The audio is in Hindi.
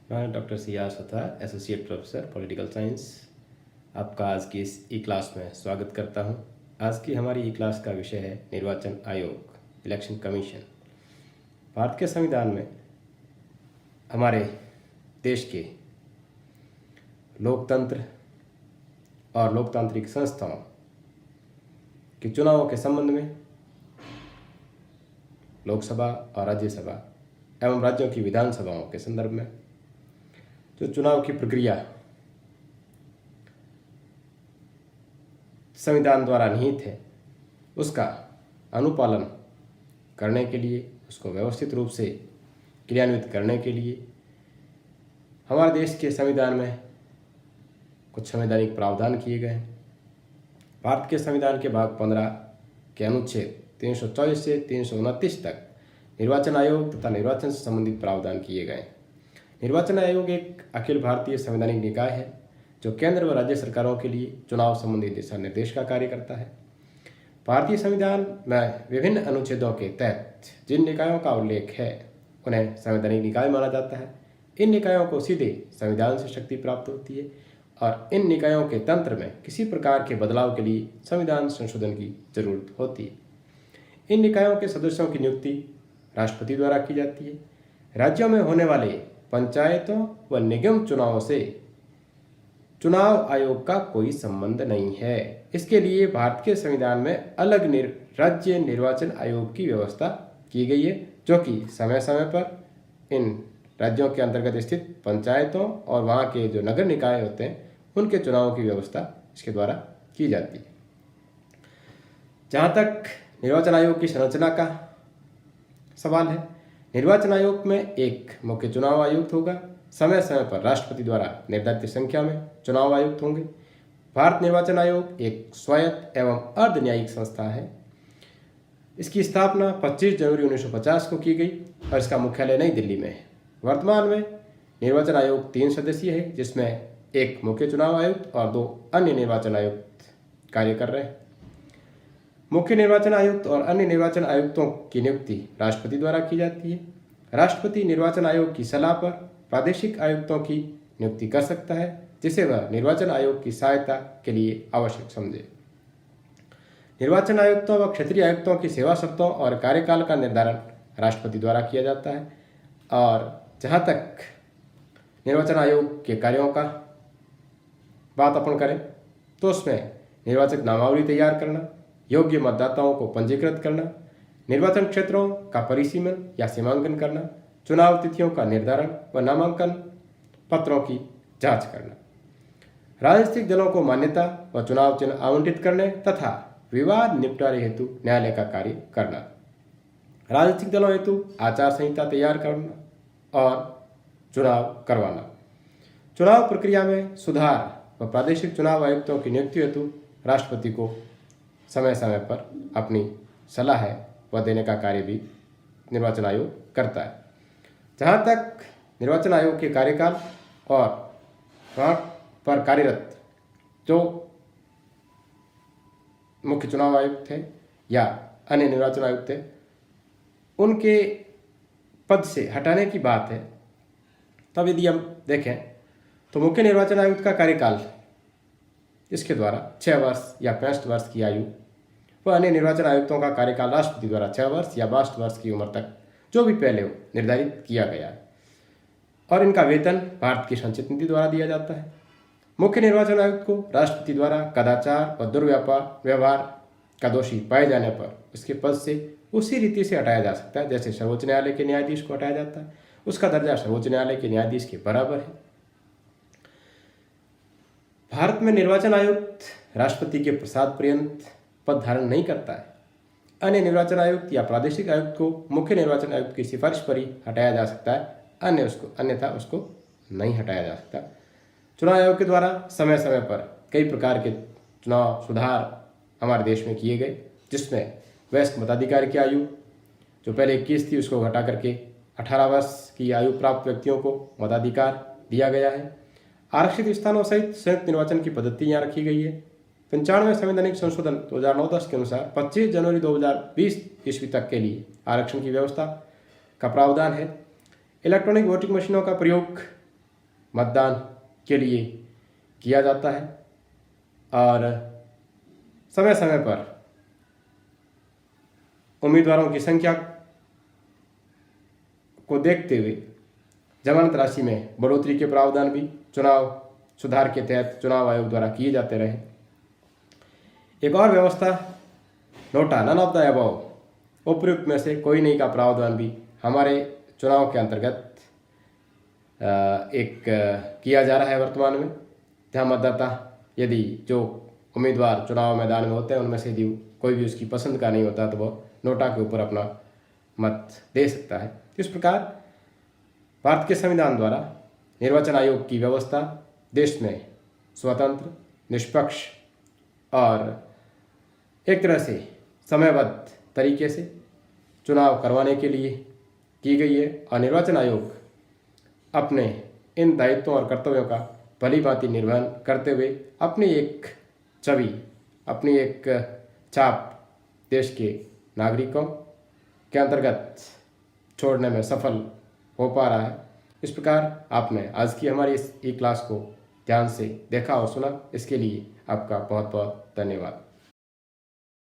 मैं doctor Ciaz Sattar, associate professor political science, आपका आज की इस ई क्लास में स्वागत करता हूं। आज की हमारी ई क्लास का विषय है निर्वाचन आयोग, इलेक्शन कमीशन। भारत के संविधान में हमारे देश के लोकतंत्र और लोकतांत्रिक संस्थाओं के चुनावों के संबंध में लोकसभा और राज्यसभा एवं राज्यों की विधानसभाओं के संदर्भ में जो चुनाव की प्रक्रिया संविधान द्वारा निहित है उसका अनुपालन करने के लिए, उसको व्यवस्थित रूप से क्रियान्वित करने के लिए हमारे देश के संविधान में कुछ संवैधानिक प्रावधान किए गए हैं। भारत के संविधान के भाग 15 के अनुच्छेद 324 से 329 तक निर्वाचन आयोग तथा निर्वाचन से संबंधित प्रावधान किए गए हैं। निर्वाचन आयोग एक अखिल भारतीय संवैधानिक निकाय है जो केंद्र व राज्य सरकारों के लिए चुनाव संबंधी दिशा निर्देश का कार्य करता है। भारतीय संविधान में विभिन्न अनुच्छेदों के तहत जिन निकायों का उल्लेख है उन्हें संवैधानिक निकाय माना जाता है। इन निकायों को सीधे संविधान से शक्ति प्राप्त होती है और इन निकायों के तंत्र में किसी प्रकार के बदलाव के लिए संविधान संशोधन की जरूरत होती है। इन निकायों के सदस्यों की नियुक्ति राष्ट्रपति द्वारा की जाती है। राज्यों में होने वाले पंचायतों व निगम चुनावों से चुनाव आयोग का कोई संबंध नहीं है। इसके लिए भारत के संविधान में अलग राज्य निर्वाचन आयोग की व्यवस्था की गई है जो कि समय समय पर इन राज्यों के अंतर्गत स्थित पंचायतों और वहाँ के जो नगर निकाय होते हैं उनके चुनावों की व्यवस्था इसके द्वारा की जाती है। जहाँ तक निर्वाचन आयोग की संरचना का सवाल है, निर्वाचन आयोग में एक मुख्य चुनाव आयुक्त होगा। समय समय पर राष्ट्रपति द्वारा निर्धारित संख्या में चुनाव आयुक्त होंगे। भारत निर्वाचन आयोग एक स्वायत्त एवं अर्ध न्यायिक संस्था है। इसकी स्थापना 25 जनवरी 1950 को की गई और इसका मुख्यालय नई दिल्ली में है। वर्तमान में निर्वाचन आयोग 3 सदस्यीय है जिसमें एक मुख्य चुनाव आयुक्त और 2 अन्य निर्वाचन आयुक्त कार्य कर रहे हैं। मुख्य निर्वाचन आयुक्त और अन्य निर्वाचन आयुक्तों की नियुक्ति राष्ट्रपति द्वारा की जाती है। राष्ट्रपति निर्वाचन आयोग की सलाह पर प्रादेशिक आयुक्तों की नियुक्ति कर सकता है जिसे वह निर्वाचन आयोग की सहायता के लिए आवश्यक समझे। निर्वाचन आयुक्तों व क्षेत्रीय आयुक्तों की सेवा शर्तों और कार्यकाल का निर्धारण राष्ट्रपति द्वारा किया जाता है। और जहाँ तक निर्वाचन आयोग के कार्यों का बात अपन करें तो उसमें निर्वाचक नामावली तैयार करना, योग्य मतदाताओं को पंजीकृत करना, निर्वाचन क्षेत्रों का परिसीमन या सीमांकन करना, चुनाव तिथियों का निर्धारण व नामांकन पत्रों की जांच करना, राजनीतिक दलों को मान्यता व चुनाव चिन्ह आवंटित करने तथा विवाद निपटारे हेतु न्यायालय का कार्य करना, राजनीतिक दलों हेतु आचार संहिता तैयार करना और चुनाव करवाना, चुनाव प्रक्रिया में सुधार व प्रादेशिक चुनाव आयुक्तों की नियुक्ति हेतु राष्ट्रपति को समय समय पर अपनी सलाह व देने का कार्य भी निर्वाचन आयोग करता है। जहाँ तक निर्वाचन आयोग के कार्यकाल और वहाँ पर कार्यरत जो मुख्य चुनाव आयुक्त थे या अन्य निर्वाचन आयुक्त थे उनके पद से हटाने की बात है, तब यदि हम देखें तो मुख्य निर्वाचन आयुक्त का कार्यकाल इसके द्वारा 6 वर्ष या 65 वर्ष की आयु व अन्य निर्वाचन आयुक्तों का कार्यकाल राष्ट्रपति द्वारा 6 वर्ष या 62 वर्ष की उम्र तक जो भी पहले हो निर्धारित किया गया है और इनका वेतन भारत की संचित नीति द्वारा दिया जाता है। मुख्य निर्वाचन आयुक्त को राष्ट्रपति द्वारा कदाचार और दुर्व्यवहार का दोषी पाए जाने पर उसके पद से उसी रीति से हटाया जा सकता है जैसे सर्वोच्च न्यायालय के न्यायाधीश को हटाया जाता है। उसका दर्जा सर्वोच्च न्यायालय के न्यायाधीश के बराबर है। भारत में निर्वाचन आयुक्त राष्ट्रपति के प्रसाद पर्यंत पद धारण नहीं करता है। अन्य निर्वाचन आयुक्त या प्रादेशिक आयुक्त को मुख्य निर्वाचन आयुक्त की सिफारिश पर ही हटाया जा सकता है, अन्यथा उसको नहीं हटाया जा सकता। चुनाव आयोग के द्वारा समय समय पर कई प्रकार के चुनाव सुधार हमारे देश में किए गए जिसमें वयस्क मताधिकार की आयु जो पहले 21 थी उसको घटा करके 18 वर्ष की आयु प्राप्त व्यक्तियों को मताधिकार दिया गया है। आरक्षित स्थानों सहित संयुक्त निर्वाचन की पद्धति यहाँ रखी गई है। 95वें संवैधानिक संशोधन 2009-10 के अनुसार 25 जनवरी 2020 ईस्वी तक के लिए आरक्षण की व्यवस्था का प्रावधान है। इलेक्ट्रॉनिक वोटिंग मशीनों का प्रयोग मतदान के लिए किया जाता है और समय समय पर उम्मीदवारों की संख्या को देखते हुए जमानत राशि में बढ़ोतरी के प्रावधान भी चुनाव सुधार के तहत चुनाव आयोग द्वारा किए जाते रहे। एक और व्यवस्था NOTA none of the above उपयुक्त में से कोई नहीं का प्रावधान भी हमारे चुनाव के अंतर्गत एक किया जा रहा है वर्तमान में, जहाँ मतदाता यदि जो उम्मीदवार चुनाव मैदान में होते हैं उनमें से यदि कोई भी उसकी पसंद का नहीं होता तो वह नोटा के ऊपर अपना मत दे सकता है। इस प्रकार भारत के संविधान द्वारा निर्वाचन आयोग की व्यवस्था देश में स्वतंत्र, निष्पक्ष और एक तरह से समयबद्ध तरीके से चुनाव करवाने के लिए की गई है और निर्वाचन आयोग अपने इन दायित्वों और कर्तव्यों का भली भांति निर्वहन करते हुए अपनी एक छवि, अपनी एक छाप देश के नागरिकों के अंतर्गत छोड़ने में सफल हो पा रहा है। इस प्रकार आपने आज की हमारी इस ई क्लास को ध्यान से देखा और सुना, इसके लिए आपका बहुत बहुत धन्यवाद।